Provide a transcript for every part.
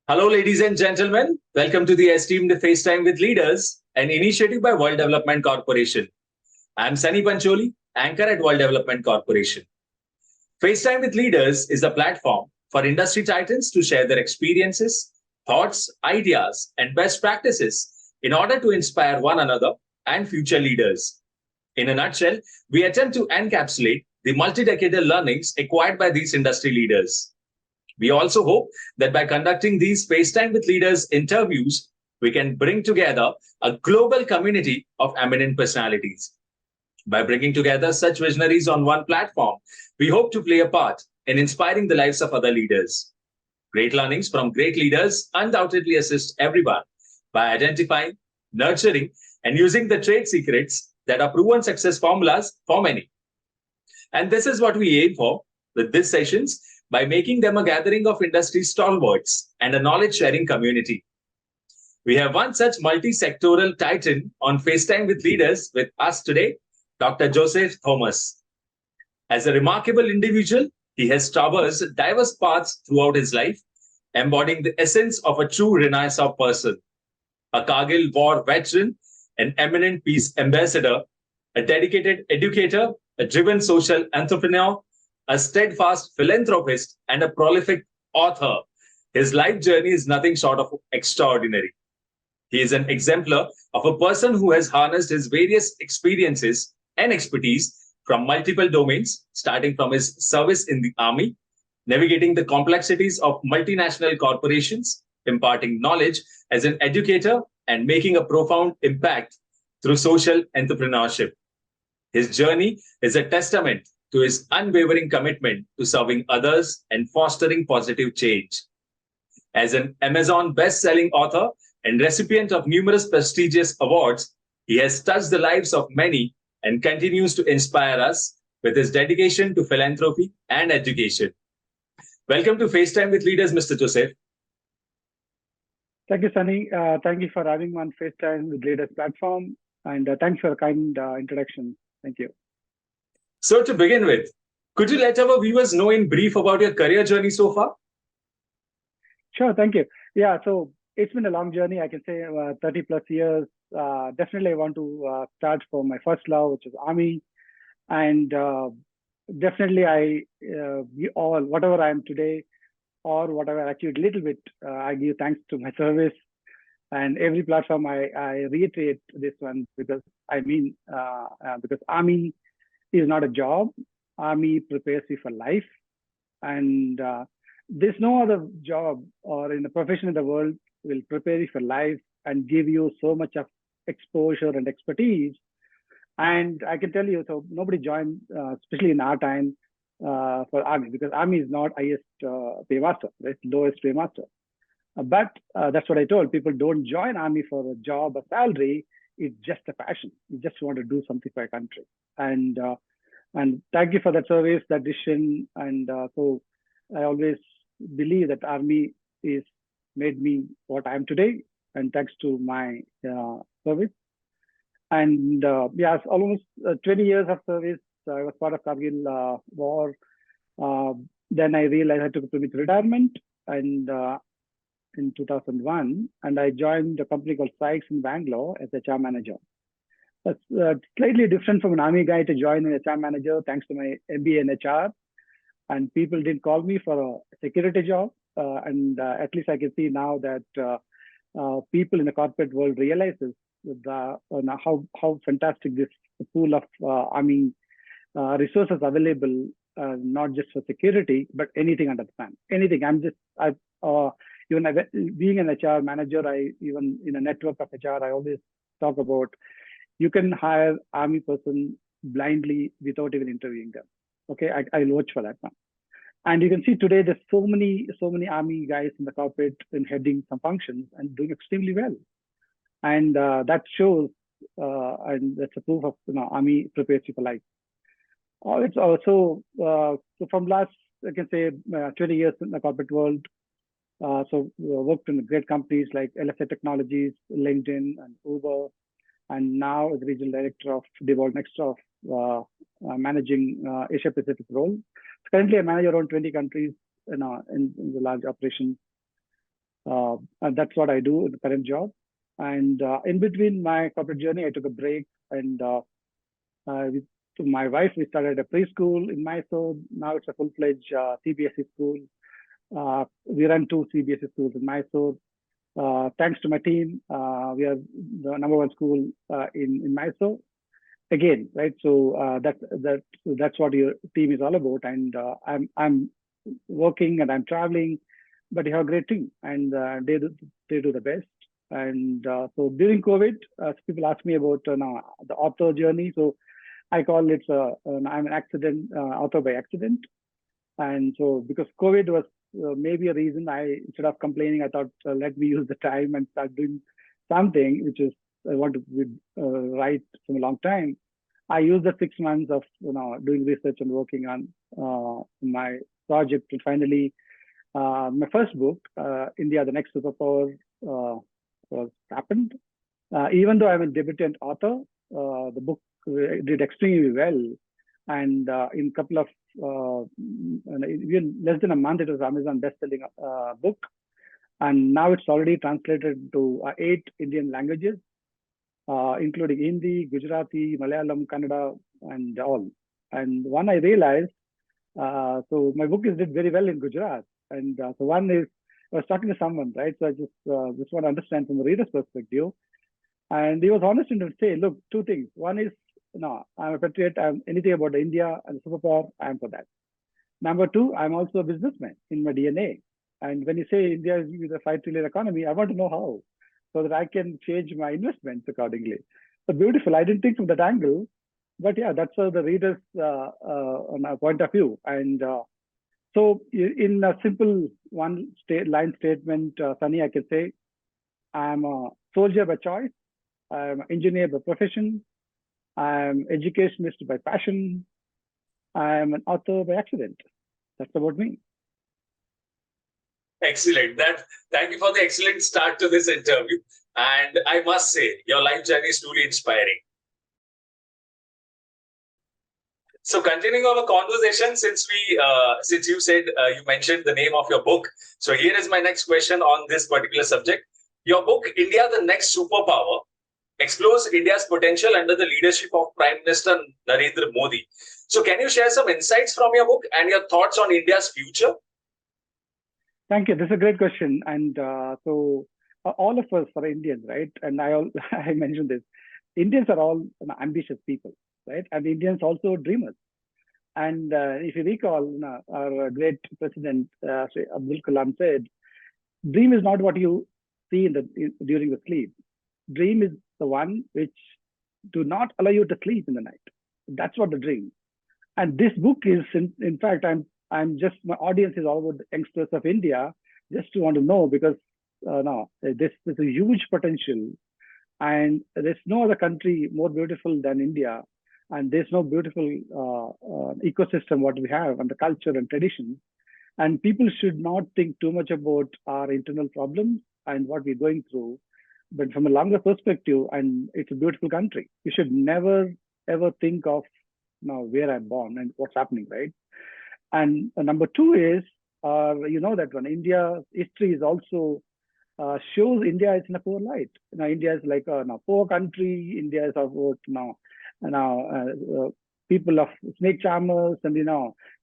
Hello, ladies and gentlemen. Welcome to the Esteemed FaceTime with Leaders, an initiative by World Development Corporation. I'm Sunny Pancholi, anchor at World Development Corporation. FaceTime with Leaders is a platform for industry titans to share their experiences, thoughts, ideas, and best practices in order to inspire one another and future leaders. In a nutshell, we attempt to encapsulate the multi-decadal learnings acquired by these industry leaders. We also hope that by conducting these FaceTime with Leaders interviews, we can bring together a global community of eminent personalities. By bringing together such visionaries on one platform, we hope to play a part in inspiring the lives of other leaders. Great learnings from great leaders undoubtedly assist everyone by identifying, nurturing, and using the trade secrets that are proven success formulas for many. And this is what we aim for with these sessions by making them a gathering of industry stalwarts and a knowledge-sharing community. We have one such multi-sectoral titan on FaceTime with Leaders with us today, Dr. Joseph Thomas. As a remarkable individual, he has traversed diverse paths throughout his life, embodying the essence of a true Renaissance person. A Kargil war veteran, an eminent peace ambassador, a dedicated educator, a driven social entrepreneur, a steadfast philanthropist, and a prolific author. His life journey is nothing short of extraordinary. He is an exemplar of a person who has harnessed his various experiences and expertise from multiple domains, starting from his service in the army, navigating the complexities of multinational corporations, imparting knowledge as an educator, and making a profound impact through social entrepreneurship. His journey is a testament to his unwavering commitment to serving others and fostering positive change. As an Amazon best-selling author and recipient of numerous prestigious awards, he has touched the lives of many and continues to inspire us with his dedication to philanthropy and education. Welcome to FaceTime with Leaders, Mr. Joseph. Thank you, Sunny. Thank you for having me on FaceTime with Leaders platform, and thanks for a kind introduction. Thank you. So to begin with, could you let our viewers know in brief about your career journey so far? Sure, thank you. Yeah, so it's been a long journey. I can say 30 plus years. Definitely, I want to start from my first love, which is Army. And definitely, whatever I am today or whatever I achieved a little bit, I give thanks to my service. And every platform, I reiterate this one because because Army is not a job. Army prepares you for life. And there's no other job or in a profession in the world will prepare you for life and give you so much of exposure and expertise. And I can tell you, so nobody joined, especially in our time, for Army, because Army is not highest paymaster, right? Lowest paymaster. But that's what I told people: don't join Army for a job or salary. It's just a passion. You just want to do something for your country. And thank you for that service, that decision. And so I always believe that Army is made me what I am today, and thanks to my service. And yeah, almost 20 years of service. I was part of Kargil war. Then I realized I took a premature retirement, and in 2001, and I joined a company called Sykes in Bangalore as HR manager. That's slightly different from an Army guy to join an HR manager, thanks to my MBA in HR. And people didn't call me for a security job. And at least I can see now that people in the corporate world realizes how fantastic this pool of Army resources available, not just for security, but anything under the sun. Anything. Being an HR manager, even in a network of HR, I always talk about you can hire Army person blindly without even interviewing them. Okay, I'll watch for that one. And you can see today there's so many Army guys in the corporate and heading some functions and doing extremely well. And that shows, and that's a proof of Army prepares you for life. It's also so from last, I can say 20 years in the corporate world. So worked in great companies like LSA Technologies, LinkedIn, and Uber, and now as regional director of Diebold Nixdorf, managing Asia Pacific role. So currently, I manage around 20 countries in the large operations. And that's what I do in the current job. And in between my corporate journey, I took a break, and with my wife, we started a preschool in Mysore. Now it's a full-fledged CBSE school. We run 2 CBSE schools in Mysore. Thanks to my team, we are the #1 school in Mysore. Again, right? So that's what your team is all about. And I'm working and I'm traveling, but you have a great team, and they do the best. And so during COVID, people ask me about the author journey. So I call it I'm an accident author by accident. And so because COVID was maybe a reason, instead of complaining, I thought let me use the time and start doing something which is I want to write from a long time. I used the 6 months of doing research and working on my project, and finally my first book, India, the Next Superpower, was happened. Even though I'm a debutant author, the book did extremely well. And in a couple of, even less than a month, it was Amazon best-selling book. And now it's already translated to 8 Indian languages, including Hindi, Gujarati, Malayalam, Kannada, and all. And one I realized, so my book did very well in Gujarat. And so one is, I was talking to someone, right? So I just want to understand from the reader's perspective. And he was honest enough to say, look, 2 things. One is, I'm a patriot. I'm anything about India and superpower, I'm for that. Number 2, I'm also a businessman in my DNA. And when you say India is with a $5 trillion economy, I want to know how, so that I can change my investments accordingly. So beautiful. I didn't think from that angle, but yeah, that's the reader's point of view. And so in a simple line statement, Sunny, I can say, I'm a soldier by choice. I'm an engineer by profession. I'm educationist by passion. I'm an author by accident. That's about me. Excellent. Thank you for the excellent start to this interview. And I must say, your life journey is truly inspiring. So continuing our conversation, since you said you mentioned the name of your book, so here is my next question on this particular subject. Your book, India, the Next Superpower, explores India's potential under the leadership of Prime Minister Narendra Modi. So can you share some insights from your book and your thoughts on India's future? Thank you. This is a great question. And so all of us are Indians, right? And I mentioned this. Indians are all ambitious people, right? And Indians also dreamers. And if you recall, our great president, Abdul Kalam, said, dream is not what you see during the sleep. Dream is the one which do not allow you to sleep in the night. That's what the dream. And this book is, in fact, I'm just, my audience is all about the youngsters of India, just to want to know, because this is a huge potential, and there's no other country more beautiful than India, and there's no beautiful ecosystem what we have, and the culture and traditions. And people should not think too much about our internal problems and what we're going through, but from a longer perspective, and it's a beautiful country. You should never ever think of where I'm born and what's happening, right? And number 2 is, that when India's history is also shows India is in a poor light. India is like a poor country. India is about people of snake charmers and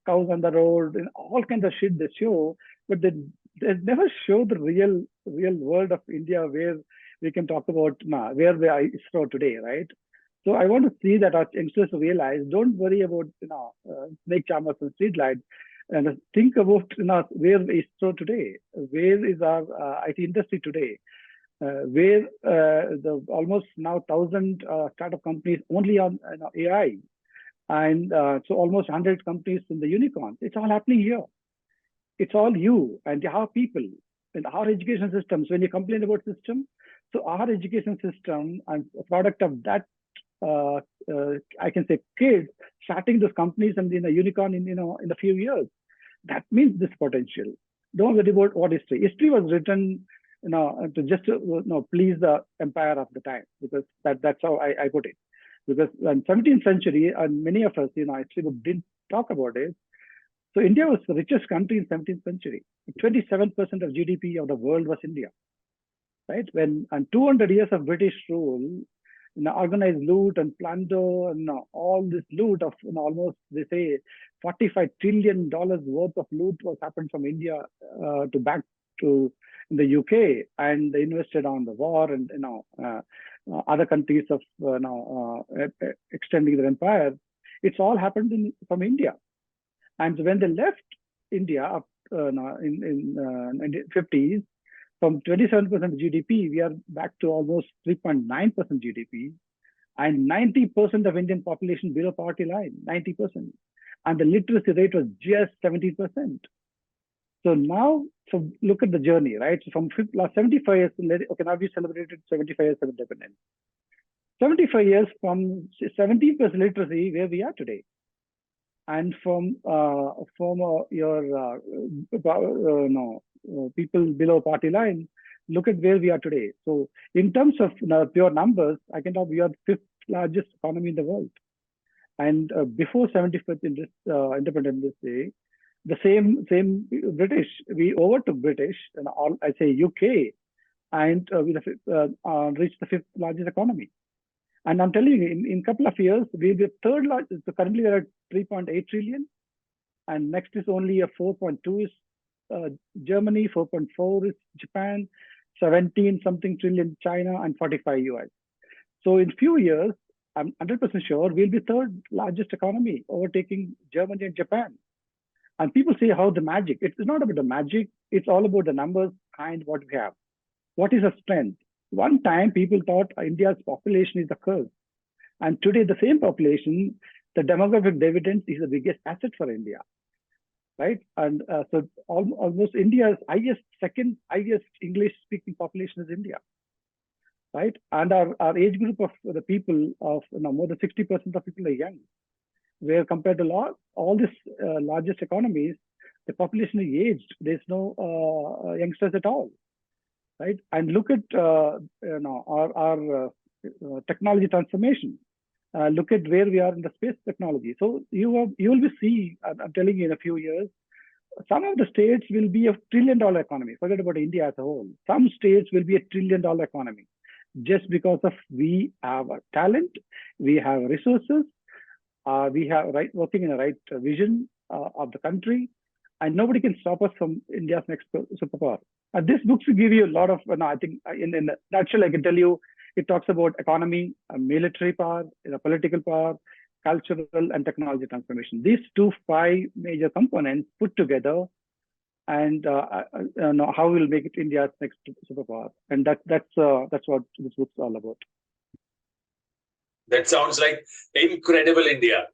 cows on the road and all kinds of shit they show, but they never show the real world of India, where we can talk about where we are ISRO today, right? So I want to see that our youngsters realize, don't worry about snake charmers and street lights, and think about where is ISRO today, where is our IT industry today, where the almost now 1,000 startup companies only on AI, and so almost 100 companies in the unicorns. It's all happening here. It's all you and our people and our education systems. When you complain about system, so our education system and a product of that. I can say kids starting those companies and in a unicorn in a few years. That means this potential. Don't worry about what history. History was written, to just please the empire of the time, because that's how I put it. Because in 17th century, and many of us, history book didn't talk about it. So India was the richest country in 17th century. 27% of GDP of the world was India, right? And 200 years of British rule, organized loot and plunder and all this loot of almost, they say, $45 trillion worth of loot was happened from India to back to in the UK, and they invested on the war and other countries of extending their empire. It's all happened from India. And when they left India in 50s, from 27% GDP, we are back to almost 3.9% GDP, and 90% of Indian population below poverty line, 90%. And the literacy rate was just 17%. So now, so look at the journey, right? So from last 75 years, okay, now we celebrated 75 years of independence. 75 years from 17% literacy, where we are today. And from people below poverty line, look at where we are today. So in terms of pure numbers, I can tell we are the 5th largest economy in the world. And before 75th Independence Day, the same British, we overtook British, and I say UK, and we reached the 5th largest economy. And I'm telling you, in a couple of years, we'll be 3rd largest. So currently we're at 3.8 trillion, and next is only a 4.2 is Germany, 4.4 is Japan, 17 something trillion China, and 45 US. So in few years, I'm 100% sure we'll be 3rd largest economy, overtaking Germany and Japan. And people say how the magic. It's not about the magic. It's all about the numbers and what we have. What is our strength? One time people thought India's population is a curse. And today the same population, the demographic dividend is the biggest asset for India, right? And so almost India's second highest English speaking population is India, right? And our age group of the people of more than 60% of people are young, where compared to all these largest economies, the population is aged. There's no youngsters at all. Right, and look at our technology transformation. Look at where we are in the space technology. So you will be see. I'm telling you, in a few years, some of the states will be a $1 trillion economy. Forget about India as a whole. Some states will be a $1 trillion economy, just because of we have a talent, we have resources, we have working in the right vision of the country, and nobody can stop us from India's next superpower. This book will give you a lot of, I think, in a nutshell, I can tell you, it talks about economy, military power, political power, cultural and technology transformation. These 5 major components put together, and how we'll make it India's next superpower. And that's what this book's all about. That sounds like incredible India.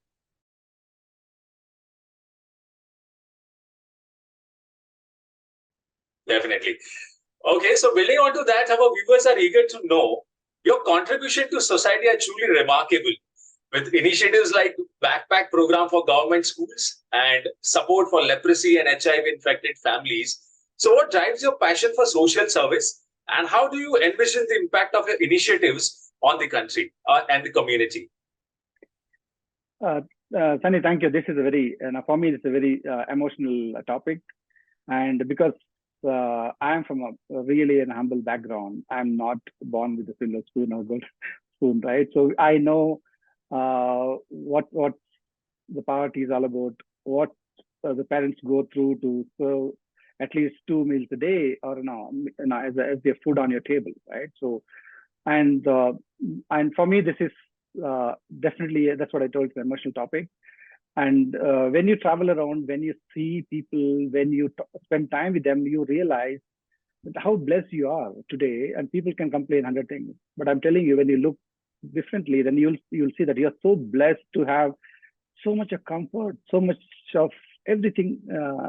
Definitely. Okay, so building on to that, our viewers are eager to know your contribution to society are truly remarkable, with initiatives like backpack program for government schools and support for leprosy and HIV-infected families. So what drives your passion for social service, and how do you envision the impact of your initiatives on the country and the community? Sunny, thank you. This is a very, for me, it's a very emotional topic. And because I am from a really an humble background, I'm not born with a silver spoon or gold spoon, right? So I know what the poverty is all about, what the parents go through to serve at least 2 meals a day, or as their food on your table, right? So, and for me, this is definitely, that's what I told, it's an emotional topic. And when you travel around, when you see people, when you spend time with them, you realize how blessed you are today. And people can complain 100 things, but I'm telling you, when you look differently, then you'll see that you're so blessed to have so much of comfort, so much of everything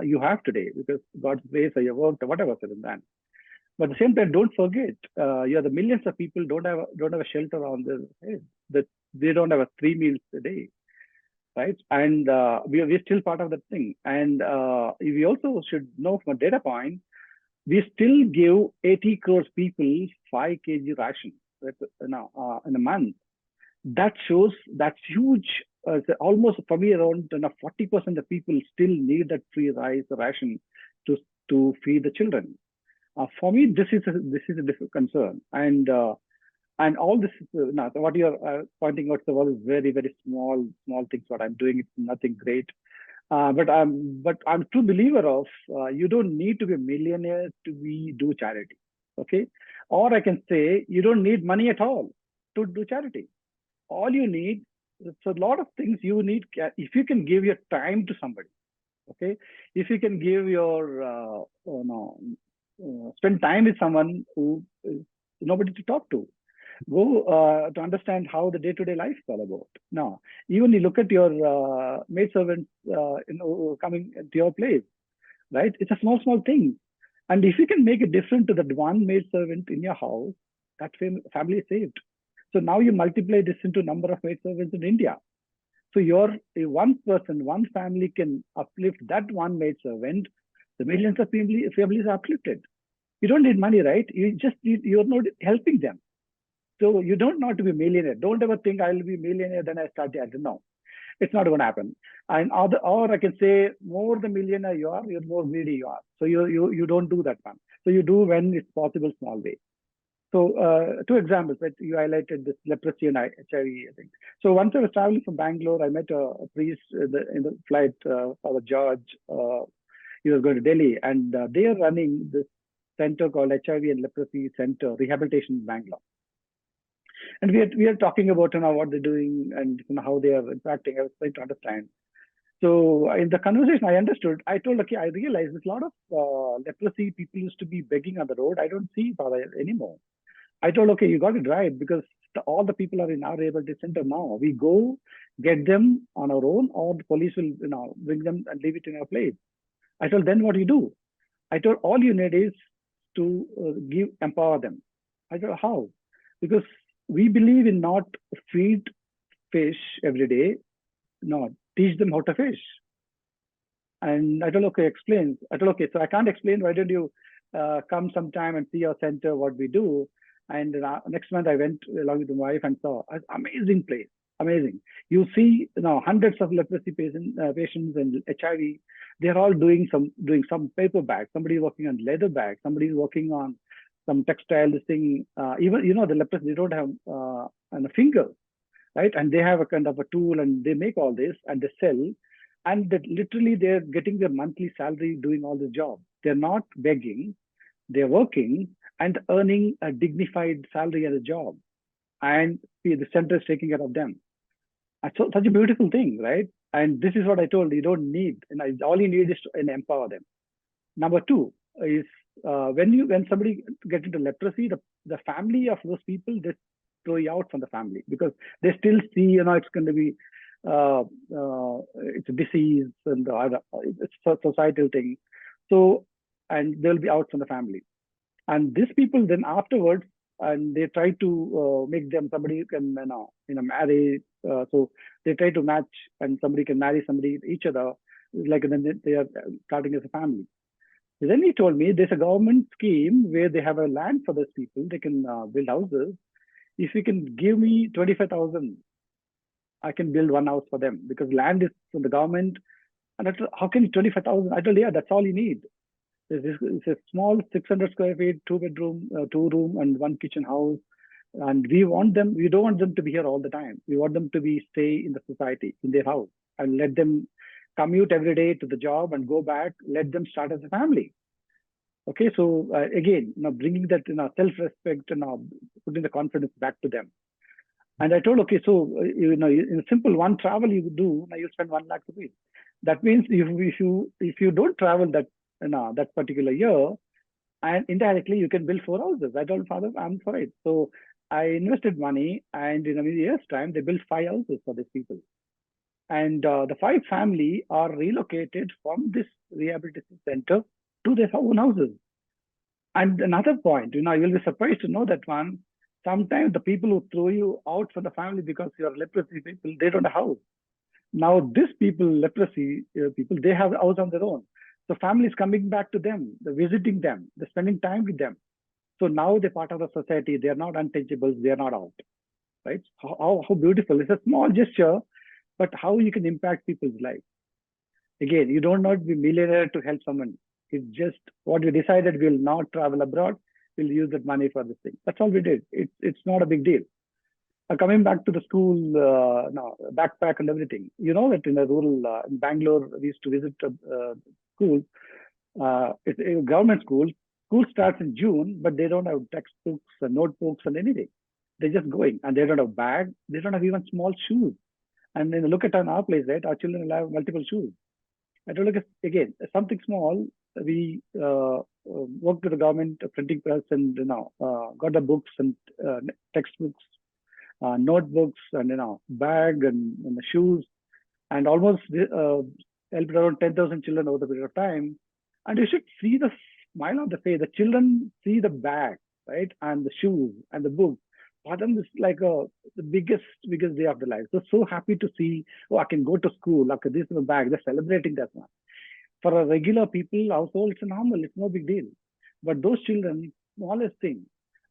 you have today, because God's grace or your work or whatever said and done. But at the same time, don't forget, you're the millions of people don't have a shelter on their head, that they don't have 3 meals a day. Right, and we're still part of that thing. And we also should know from a data point, we still give 80 crores people 5 kg ration in a month. That shows that's huge almost for me around 40% of people still need that free rice ration to feed the children. For me, this is a different concern, and all this is what you're pointing out. So all is very small things. What I'm doing, it's nothing great. But I'm a true believer of you don't need to be a millionaire to do charity. Okay, or I can say you don't need money at all to do charity. All you need, so a lot of things you need. If you can give your time to somebody, okay, if you can give your spend time with someone who is nobody to talk to, go to understand how the day-to-day life is all about. Now, even you look at your maid servants, coming to your place, right? It's a small thing, and if you can make a difference to that one maid servant in your house, that family is saved. So now you multiply this into number of maid servants in India. So your one person, one family can uplift that one maid servant. The millions of families are uplifted. You don't need money, right? You're not helping them. So you don't want to be a millionaire. Don't ever think I'll be a millionaire, then I start the other. No, it's not going to happen. And or I can say, more the millionaire you are, you're more greedy you are. So you don't do that one. So you do when it's possible, small way. So two examples that you highlighted, this leprosy and HIV, I think. So once I was traveling from Bangalore, I met a priest in the flight, Father George. He was going to Delhi, and they are running this center called HIV and Leprosy Center Rehabilitation in Bangalore. And we are talking about what they're doing and how they are impacting. I was trying to understand. So in the conversation, I understood. I told, okay, I realized there's a lot of leprosy people used to be begging on the road. I don't see Father anymore. I told, okay, you got it right, because all the people are in our rehabilitation center now. We go get them on our own, or the police will bring them and leave it in our place. I told, then what do you do? I told, all you need is to empower them. I told, how? Because we believe in not feed fish every day, no, teach them how to fish. And I told, okay, explain. I told, okay, so I can't explain. Why don't you come sometime and see our center, what we do? And next month I went along with my wife and saw an amazing place, amazing. You see, hundreds of leprosy patients and HIV. They're all doing some paper bags. Somebody's working on leather bags. Somebody's working on some textile. This thing, even the leprosy, they don't have a finger, right? And they have a kind of a tool, and they make all this and they sell. And that literally they're getting their monthly salary doing all the job. They're not begging. They're working and earning a dignified salary as a job, and the center is taking care of them. And so, such a beautiful thing, right? And this is what I told you: don't need, all you need is to empower them. Number two is when somebody gets into leprosy, the family of those people, they throw you out from the family, because they still see it's going to be it's a disease and it's a societal thing. So, and they'll be out from the family. And these people then afterwards, and they try to make them somebody who can marry. So they try to match, and somebody can marry somebody, each other, like, and then they are starting as a family. Then he told me there's a government scheme where they have a land for those people. They can build houses. If you can give me 25,000, I can build one house for them, because land is from the government. And I told, how can 25,000? I told, yeah, that's all you need. It's a small 600 square feet, 2-bedroom, 2-room, and 1 kitchen house. And we don't want them to be here all the time. We want them to stay in the society, in their house, and let them commute every day to the job and go back. Let them start as a family. Okay, so again, bringing that self-respect and putting the confidence back to them. And I told, okay, so in a simple one travel you do, now you spend 1 lakh rupees. That means if you don't travel that particular year, and indirectly you can build 4 houses. I told Father, I'm for it. So I invested money, and in a year's time they built 5 houses for these people. And the 5 family are relocated from this rehabilitation center to their own houses. And another point, you'll be surprised to know that one, sometimes the people who throw you out from the family because you're leprosy people, they don't have a house. Now these people, leprosy people, they have a house on their own. So families coming back to them, they're visiting them, they're spending time with them. So now they're part of the society. They're not untouchables. They're not out, right? How beautiful. It's a small gesture, but how you can impact people's lives. Again, you don't not be millionaire to help someone. It's just what we decided, we'll not travel abroad. We'll use that money for this thing. That's all we did. It's not a big deal. Coming back to the school, now backpack and everything. You know that in the rural, in Bangalore, we used to visit schools. It's a government school. School starts in June, but they don't have textbooks and notebooks and anything. They're just going, and they don't have bag. They don't have even small shoes. And then look at our place, right? Our children will have multiple shoes. I don't look at, again, something small. We worked with the government printing press and got the books and textbooks, notebooks, and bag and the shoes, and almost helped around 10,000 children over the period of time. And you should see the smile on the face. The children see the bag, right, and the shoes and the books. For them, it's like the biggest day of their life. So happy to see, oh, I can go to school. Okay, this is my bag. They're celebrating that one. For a regular people household, it's normal. It's no big deal. But those children, smallest thing,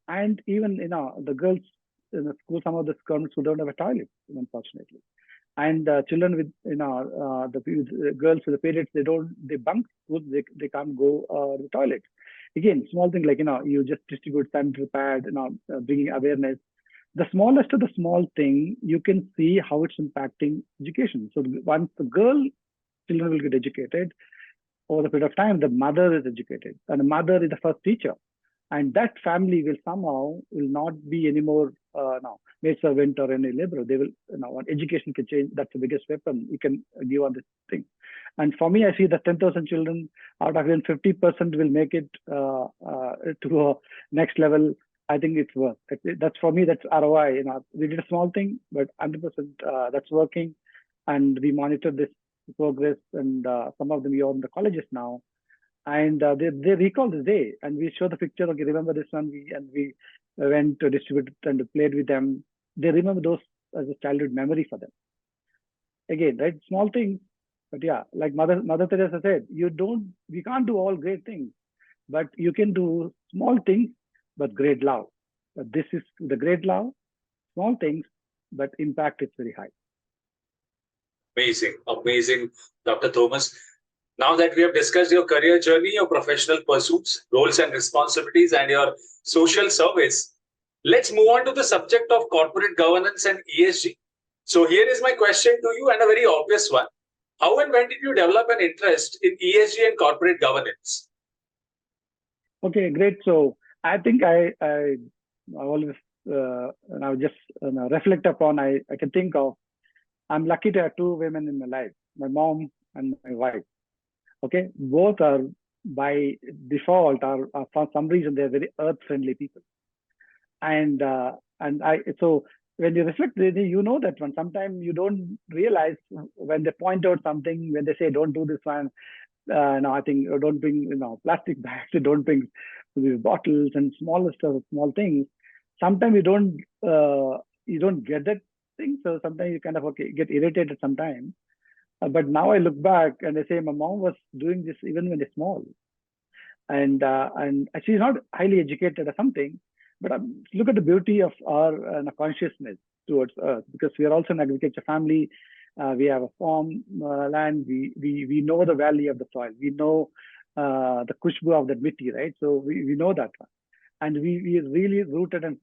and even the girls in the school, some of the schools who don't have a toilet, unfortunately, and children with the girls with the periods, they bunk school. They can't go to the toilet. Again, small thing like you just distribute sanitary pad, bringing awareness. The smallest of the small thing, you can see how it's impacting education. So once the children will get educated, over the period of time, the mother is educated, and the mother is the first teacher, and that family will not be anymore maid servant or any laborer. They will, education can change. That's the biggest weapon you can give on this thing. And for me, I see that 10,000 children out of them, 50% will make it to a next level. I think it's worth. That's for me. That's ROI. We did a small thing, but 100% that's working, and we monitor this progress. And some of them are in the colleges now, and they recall this day, and we show the picture. Okay, remember this one? We went to distribute it and played with them. They remember those as a childhood memory for them. Again, right? Small things. But yeah, like Mother Teresa said, we can't do all great things, but you can do small things, but great love. But this is the great love, small things, but impact is very high. Amazing, Dr. Thomas. Now that we have discussed your career journey, your professional pursuits, roles and responsibilities, and your social service, let's move on to the subject of corporate governance and ESG. So here is my question to you, and a very obvious one. How and when did you develop an interest in ESG and corporate governance? Okay, great. So I think I always now just reflect upon. I can think of. I'm lucky to have two women in my life, my mom and my wife. Okay, both are by default are for some reason they're very earth-friendly people, and so when you reflect, you know that one. Sometimes you don't realize when they point out something, when they say don't do this one. No, I think don't bring plastic bags. Don't bring these bottles and small things. Sometimes you don't get that thing. So sometimes you kind of get irritated sometimes. But now I look back and I say my mom was doing this even when they're small, and she's not highly educated or something. But look at the beauty of our consciousness towards Earth, because we are also an agriculture family. We have a farm land. We know the value of the soil. We know the kushbu of that mitti, right? So we know that one, and we really rooted and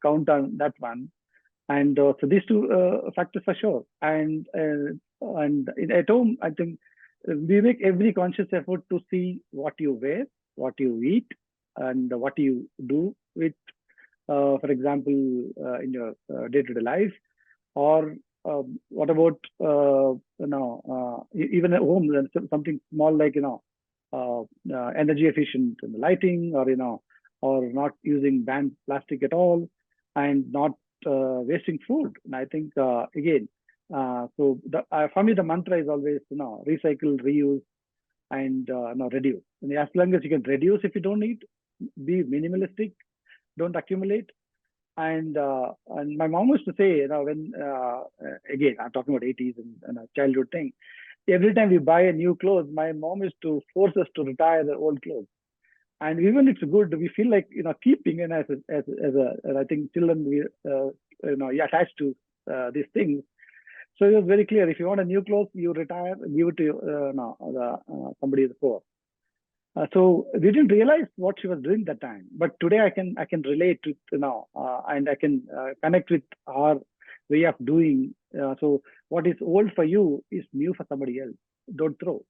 count on that one. And so these two factors for sure. And at home, I think we make every conscious effort to see what you wear, what you eat, and what you do with, for example, in your day-to-day life, or what about even at home, something small like energy efficient in the lighting, or not using banned plastic at all, and not wasting food. And I think again, so for me the mantra is always recycle, reuse, and reduce. And as long as you can reduce, if you don't need, be minimalistic, don't accumulate. And my mom used to say, when again I'm talking about 80s and a childhood thing. Every time we buy a new clothes, my mom used to force us to retire the old clothes. And even it's good, we feel like keeping, and as I think children we attached to these things. So it was very clear. If you want a new clothes, you retire, give it to somebody is poor. So we didn't realize what she was doing that time. But today I can relate to and I can connect with our way of doing. So what is old for you is new for somebody else. Don't throw.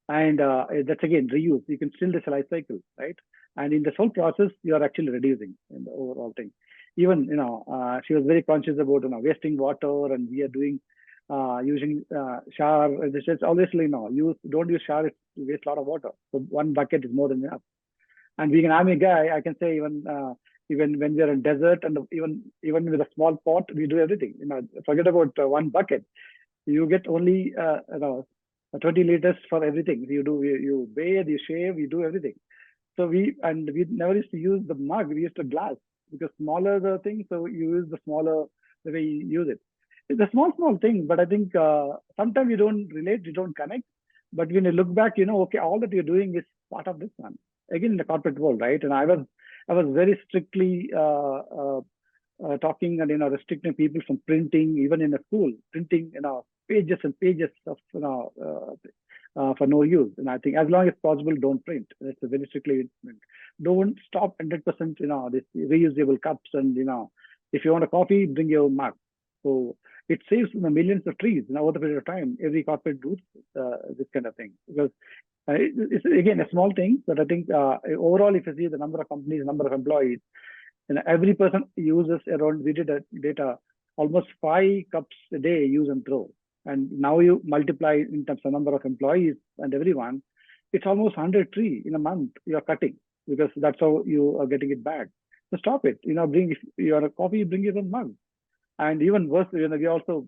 And that's again reuse. You can still this life cycle, right? And in this whole process, you are actually reducing in the overall thing. Even she was very conscious about wasting water, and we are doing using shower. This is always don't use shower. It waste a lot of water. So one bucket is more than enough. And being an army guy, I can say even when we are in desert and even with a small pot, we do everything. Forget about one bucket. You get only 20 liters for everything. You bathe, you shave, you do everything. So we never used to use the mug. We used a glass because smaller the thing. So you use the smaller the way you use it. It's a small thing, but I think sometimes you don't relate, you don't connect. But when you look back, okay, all that you're doing is part of this one. Again, in the corporate world, right? And I was very strictly talking and restricting people from printing, even in a school, printing pages and pages of for no use. And I think as long as possible, don't print. That's a very strictly. Don't stop 100%. This reusable cups, and if you want a coffee, bring your mug. So it saves millions of trees over the period of time. Every corporate does this kind of thing because it's again a small thing, but I think overall, if you see the number of companies, number of employees, and every person uses around, we did a data, almost 5 cups a day use and throw. And now you multiply in terms of number of employees and everyone, it's almost 100 trees in a month you're cutting because that's how you are getting it back. So stop it. Bring, if you are a coffee, bring your own mug. And even worse, we also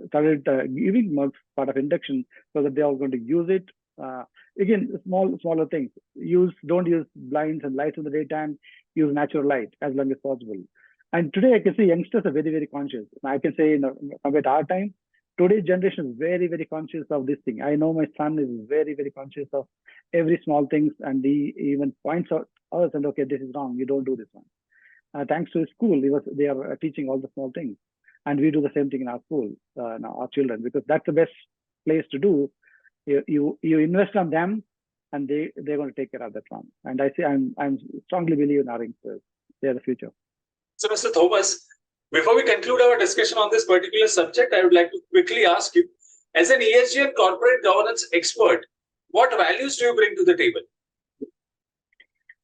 started giving mugs part of induction so that they are going to use it. Again, smaller things. Don't use blinds and lights in the daytime. Use natural light as long as possible. And today I can see youngsters are very, very conscious. I can say compared to our time, today's generation is very, very conscious of this thing. I know my son is very, very conscious of every small things, and he even points out us and okay, this is wrong. You don't do this one. Thanks to his school, they are teaching all the small things, and we do the same thing in our school, our children, because that's the best place to do. You invest on them, and they're going to take care of that one. And I say I'm strongly believe in our youngsters. They're the future. So, Mr. Thomas, before we conclude our discussion on this particular subject, I would like to quickly ask you, as an ESG and corporate governance expert, what values do you bring to the table?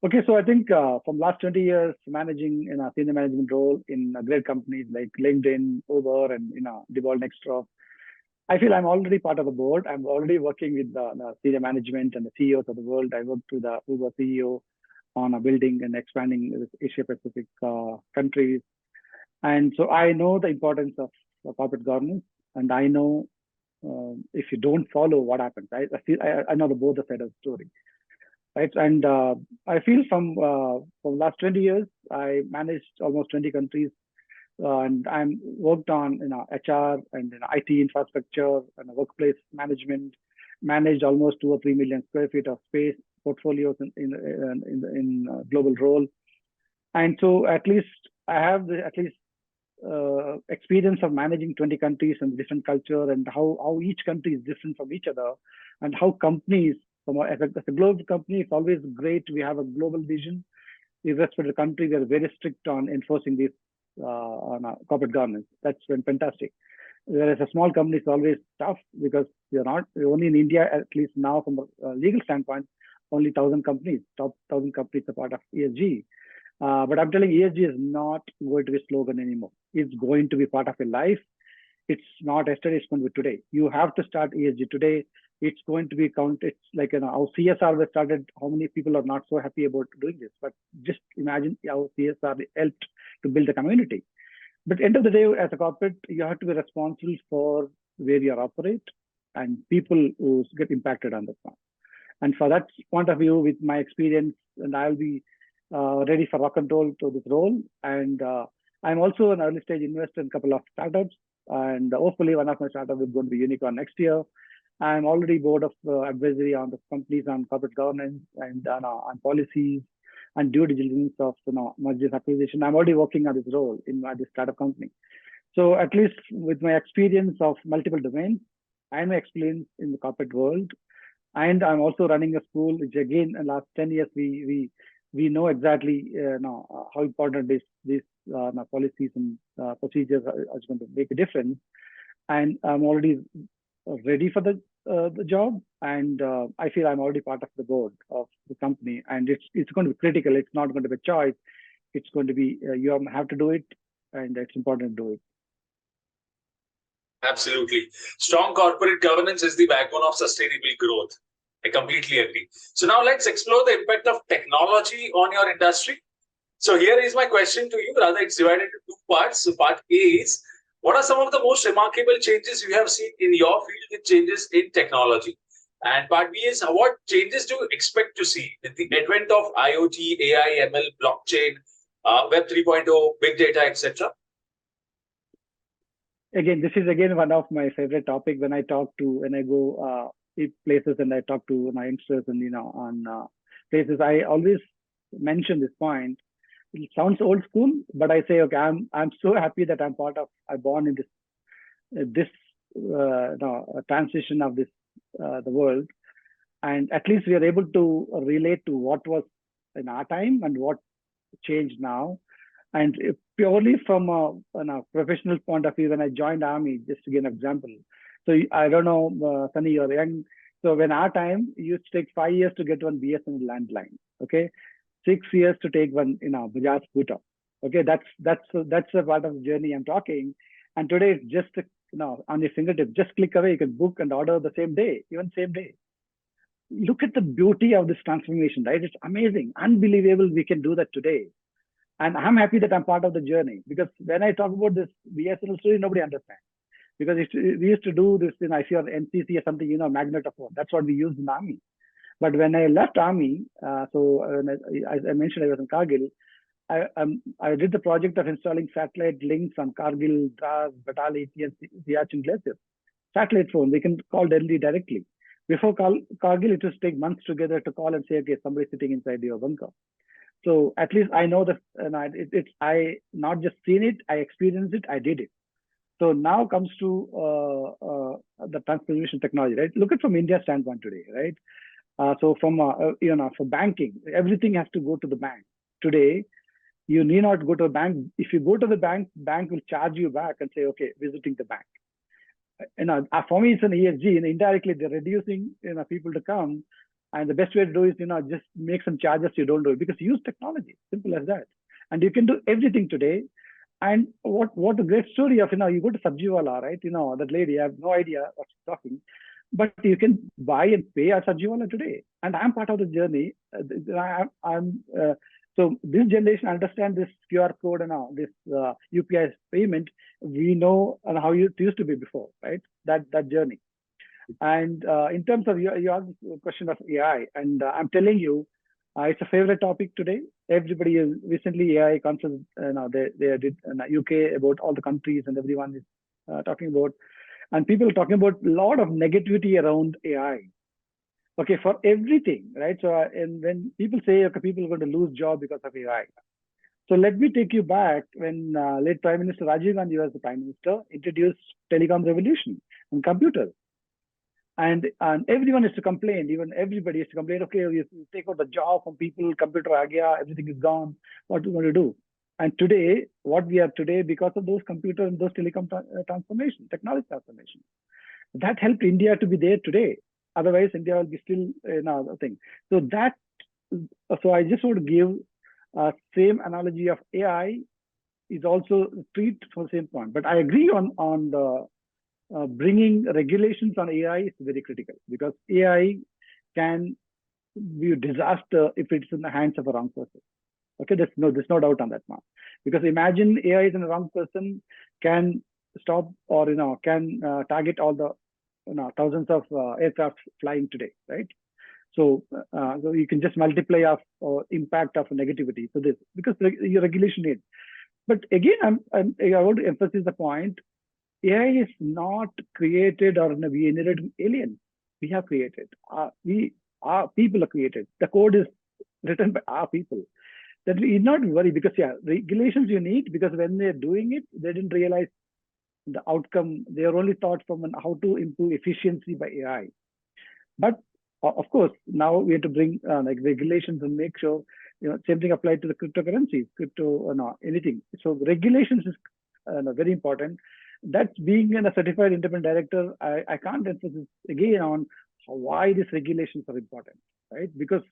Okay, so I think from last 20 years, managing in a senior management role in great companies like LinkedIn, Uber, and Diebold, Nixdorf, I feel I'm already part of the board. I'm already working with the senior management and the CEOs of the world. I worked with the Uber CEO on building and expanding Asia Pacific countries. And so I know the importance of corporate governance, and I know if you don't follow what happens. I know both the side of the story, right? And I feel from last 20 years, I managed almost 20 countries, and I'm worked on HR and IT infrastructure and workplace management. Managed almost 2 or 3 million square feet of space portfolios in global role, and so at least I have experience of managing 20 countries and different culture, and how each country is different from each other, and how companies as a global company, it's always great. We have a global vision. Irrespective of the country, we are very strict on enforcing this on corporate governance. That's been fantastic. Whereas a small company is always tough because we're only in India, at least now from a legal standpoint, only 1,000 companies, top 1,000 companies are part of ESG. But I'm telling you, ESG is not going to be a slogan anymore. It's going to be part of your life. It's not yesterday, it's going to be today. You have to start ESG today. It's going to be counted. It's like how CSR was started. How many people are not so happy about doing this? But just imagine how CSR helped to build a community. But end of the day, as a corporate, you have to be responsible for where you operate and people who get impacted on that one. And for that point of view, with my experience, and I'll be ready for rock and roll to this role. And I'm also an early stage investor in a couple of startups. And hopefully one of my startups is going to be unicorn next year. I'm already board of advisory on the companies on corporate governance and on policies and due diligence of mergers acquisition. I'm already working on this role in this startup company. So at least with my experience of multiple domains and my experience in the corporate world, and I'm also running a school, which again, in the last 10 years, we know exactly how important these policies and procedures are going to make a difference. And I'm already ready for the job, and I feel I'm already part of the board of the company, and it's going to be critical. It's not going to be a choice. It's going to be you have to do it, and it's important to do it. Absolutely. Strong corporate governance is the backbone of sustainable growth. I completely agree. So now let's explore the impact of technology on your industry. So here is my question to you. Rather, it's divided into two parts. So part A is, what are some of the most remarkable changes you have seen in your field with changes in technology? And part B is, what changes do you expect to see with the advent of IoT, AI, ML, blockchain, Web 3.0, big data, etc.? Again, this is again one of my favorite topic when I go places and I talk to my youngsters and on places. I always mention this point. It sounds old school, but I say, okay, I'm so happy that I'm born in this transition of this the world, and at least we are able to relate to what was in our time and what changed now. And purely from a professional point of view, when I joined Army, just to give an example. So I don't know, Sunny, you're young. So when our time, it used to take 5 years to get one BSNL landline. Okay, 6 years to take one, Bajaj scooter. Okay, that's a part of the journey I'm talking. And today it's just on your fingertip, just click away, you can book and order the same day, even same day. Look at the beauty of this transformation, right? It's amazing, unbelievable. We can do that today. And I'm happy that I'm part of the journey, because when I talk about this BSNL story, nobody understands. Because we used to do this in ICR, NCC or something, Magnates. That's what we used in Army. But when I left Army, as I mentioned, I was in Kargil. I did the project of installing satellite links on Kargil, Dras, Batali, and Siachen glaciers. Satellite phone, they can call Delhi directly. Before Kargil, it used to take months together to call and say, okay, somebody's sitting inside your bunker. So at least I know that, I not just seen it, I experienced it, I did it. So now comes to the transformation technology, right? Look at from India's standpoint today, right? So from for banking, everything has to go to the bank today. You need not go to a bank. If you go to the bank will charge you back and say, okay, visiting the bank. For me, it's an ESG, and indirectly they're reducing people to come. And the best way to do is, just make some charges you don't do it, because use technology, simple as that. And you can do everything today. And what a great story of, you go to Sabjiwala, right? That lady, I have no idea what she's talking, but you can buy and pay at Sabjiwala today. And I'm part of the journey. So this generation understand this QR code and now this UPI payment. We know how it used to be before, right? That journey. And in terms of your question of AI, and I'm telling you, it's a favorite topic today. Everybody is recently AI conference. They did in UK about all the countries, and everyone is talking about, and people are talking about a lot of negativity around AI. Okay, for everything, right? So and when people say, okay, people are going to lose job because of AI. So let me take you back when late Prime Minister Rajiv Gandhi was the Prime Minister, introduced telecom revolution and computers. And everyone is to complain, even everybody is to complain, okay, you take out the job from people, computer agya, everything is gone, what are we going to do? And today, what we are today, because of those computer and those telecom transformation, technology transformation, that helped India to be there today. Otherwise, India will be still another thing. So I just want to give same analogy of AI is also treat for the same point. But I agree on the bringing regulations on AI is very critical, because AI can be a disaster if it's in the hands of a wrong person. Okay, there's no doubt on that now. Because imagine AI is in a wrong person, can stop or can target all the thousands of aircraft flying today, right? So you can just multiply of impact of negativity. So this, because your regulation needs. But again, I want to emphasize the point. AI is not created or we inherited aliens. We have created. Our people are created. The code is written by our people. That we need not worry, because regulations you need, because when they're doing it, they didn't realize the outcome. They are only taught from how to improve efficiency by AI. But of course, now we have to bring like regulations and make sure, same thing applied to the cryptocurrencies, anything. So regulations is very important. That's being a certified independent director. I can't emphasize again on why these regulations are important, right? Because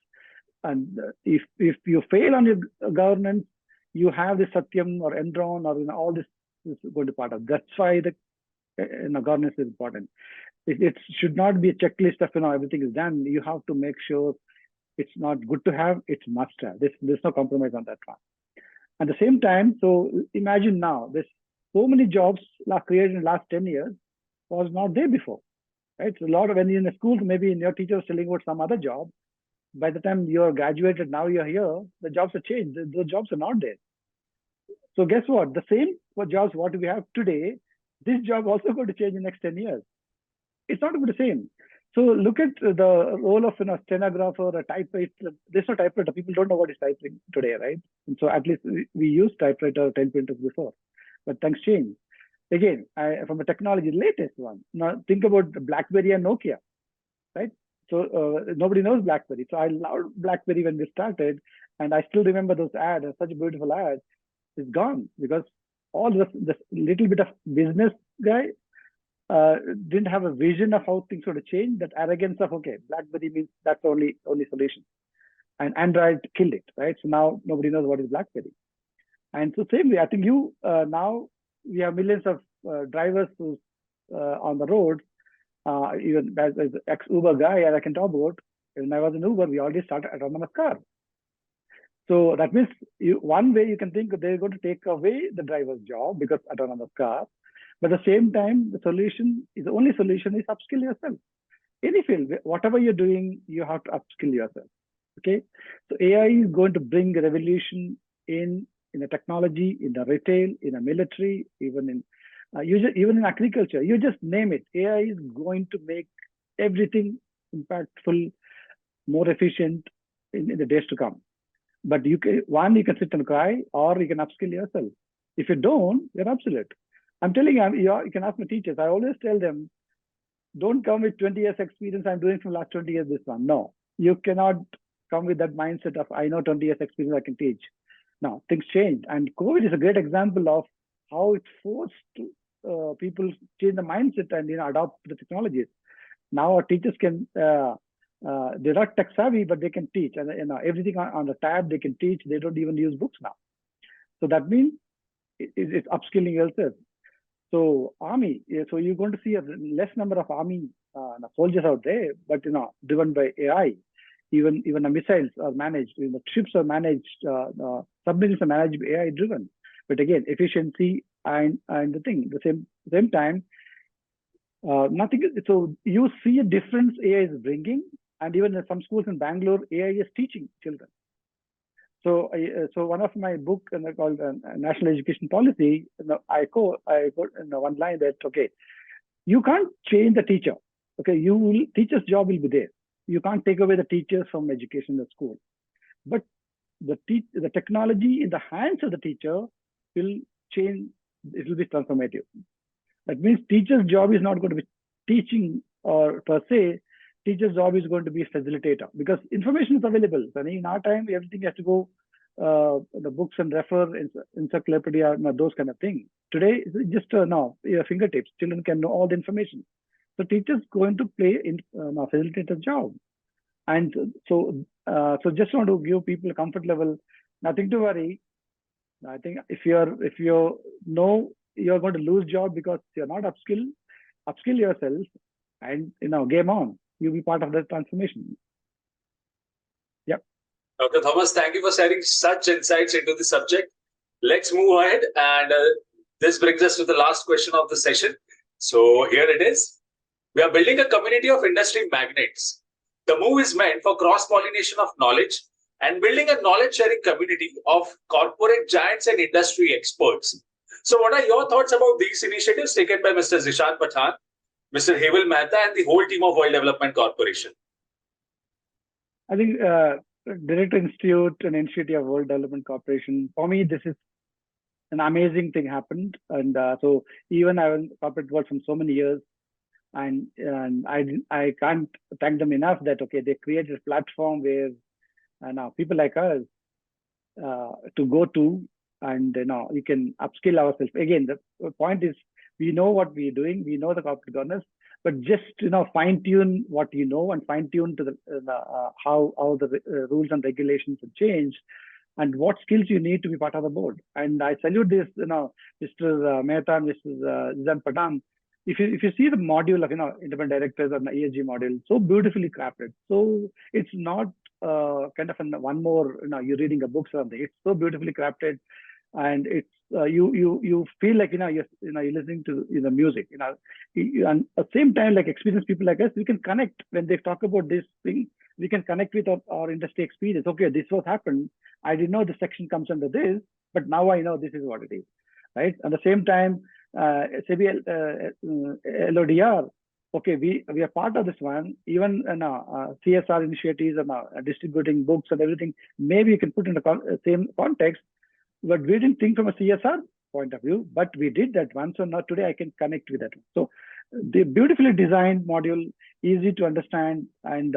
if you fail on your governance, you have the Satyam or Enron or all this is going to part of. That's why the governance is important. It should not be a checklist of everything is done. You have to make sure it's not good to have, it's must have. There's no compromise on that one. At the same time, so imagine now there's so many jobs created in the last 10 years was not there before, right? So a lot of when you're in the schools, maybe in your teacher was telling about some other job. By the time you're graduated, now you're here, the jobs have changed. The jobs are not there. So guess what? The same for jobs what we have today, this job also going to change in the next 10 years. It's not going to be the same. So look at the role of stenographer, a typewriter. There's no typewriter. People don't know what is typing today, right? And so at least we used typewriter, pen printers before, but things change. Again, from a technology, latest one. Now think about BlackBerry and Nokia, right? So nobody knows BlackBerry. So I loved BlackBerry when we started, and I still remember those ads. Such a beautiful ad. It's gone because all this little bit of business guy didn't have a vision of how things would change. That arrogance of BlackBerry means that's the only solution, and Android killed it, right? So now nobody knows what is BlackBerry. And so same way, I think now we have millions of drivers who's on the road. Even as ex-Uber guy, as I can talk about, when I was in Uber, we already started autonomous car. So that means one way you can think they're going to take away the driver's job because autonomous car. But at the same time, the only solution is upskill yourself. Any field, whatever you're doing, you have to upskill yourself. Okay. So AI is going to bring a revolution in the technology, in the retail, in the military, even in agriculture. You just name it. AI is going to make everything impactful, more efficient in the days to come. But you can sit and cry, or you can upskill yourself. If you don't, you're obsolete. I'm telling you, you can ask my teachers. I always tell them, don't come with 20 years experience. I'm doing from the last 20 years this one. No, you cannot come with that mindset of I know 20 years experience, I can teach. Now, things change. And COVID is a great example of how it forced people change the mindset and adopt the technologies. Now our teachers can, they're not tech savvy, but they can teach. And everything on the tab, they can teach. They don't even use books now. So that means it's upskilling yourself. So army, so you're going to see a less number of army soldiers out there, but driven by AI. Even the missiles are managed, the ships are managed, submarines are managed by AI driven. But again, efficiency and the same time, nothing. So you see a difference AI is bringing, and even in some schools in Bangalore, AI is teaching children. So one of my book called National Education Policy, I quote one line that you can't change the teacher. Teacher's job will be there. You can't take away the teachers from education in the school, but the technology in the hands of the teacher will change. It will be transformative. That means teacher's job is not going to be teaching or per se. Teacher's job is going to be a facilitator because information is available. So in our time, everything has to go the books and refer encyclopedia, those kind of things. Today, it's just your fingertips. Children can know all the information. So teachers going to play in facilitator job. And so just want to give people a comfort level. Nothing to worry. I think if you know you're going to lose job because you're not upskill yourself, and game on. You'll be part of that transformation. Yep. Dr. Thomas, thank you for sharing such insights into the subject. Let's move ahead, and this brings us to the last question of the session. So here it is. We are building a community of industry magnates. The move is meant for cross-pollination of knowledge and building a knowledge-sharing community of corporate giants and industry experts. So what are your thoughts about these initiatives taken by Mr. Zishan Pathan, Mr. Heval Mehta, and the whole team of World Development Corporation? I think Director Institute and Institute of World Development Corporation, for me, this is an amazing thing happened. And so even I was in corporate world from so many years, and I can't thank them enough that, okay, they created a platform where now people like us to go to, and you can upskill ourselves. Again, the point is, we know what we're doing, we know the corporate governance, but just fine tune what you know, and fine tune to how the rules and regulations have changed, and what skills you need to be part of the board. And I salute this, Mr. Mehta and Mr. Zan Padam. If you see the module of independent directors or the ESG module, so beautifully crafted. So it's not kind of one more you're reading a book or something. It's so beautifully crafted, and it's you feel like you're listening to music. And at the same time, like experienced people like us, we can connect when they talk about this thing. We can connect with our industry experience. Okay, this was happened. I didn't know the section comes under this, but now I know this is what it is, right? At the same time, SEBI LODR, okay, we are part of this one. Even CSR initiatives and distributing books and everything, maybe you can put in the same context, but we didn't think from a CSR point of view, but we did that one. So now today I can connect with that. So the beautifully designed module, easy to understand, and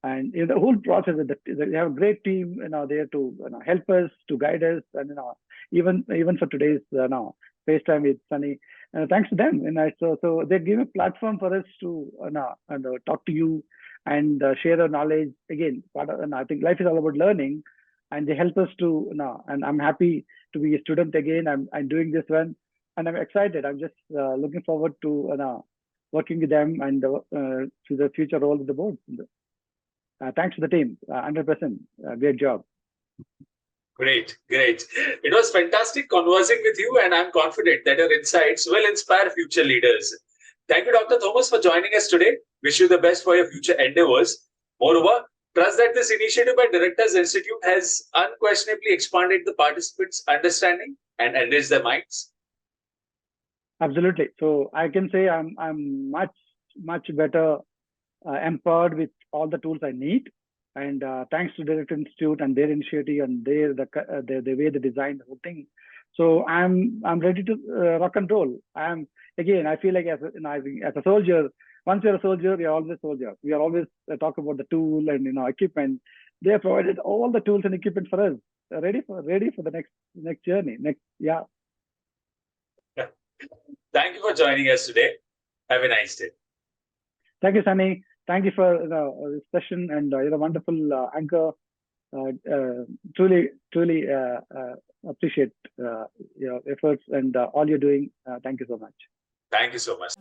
in the whole process, they have a great team there to help us, to guide us, and even for today's FaceTime with Sunny. Thanks to them, so they give a platform for us to talk to you and share our knowledge. Again, I think life is all about learning, and they help us to and I'm happy to be a student again. I'm doing this one, and I'm excited. I'm just looking forward to working with them and to the future role of the board. Thanks to the team, 100%. Great job. Great. It was fantastic conversing with you, and I'm confident that your insights will inspire future leaders. Thank you, Dr. Thomas, for joining us today. Wish you the best for your future endeavors. Moreover, trust that this initiative by Directors Institute has unquestionably expanded the participants' understanding and enriched their minds. Absolutely. So I can say I'm much better empowered with all the tools I need. And thanks to Director Institute and their initiative and the way they designed the whole thing. So I'm ready to rock and roll. I feel like as a soldier, once you're a soldier, you're always a soldier. We are always talk about the tool and equipment. They have provided all the tools and equipment for us, ready for the next journey. Thank you for joining us today. Have a nice day. Thank you, Sunny. Thank you for this session, and you're a wonderful anchor. Truly appreciate your efforts and all you're doing. Thank you so much. Thank you so much.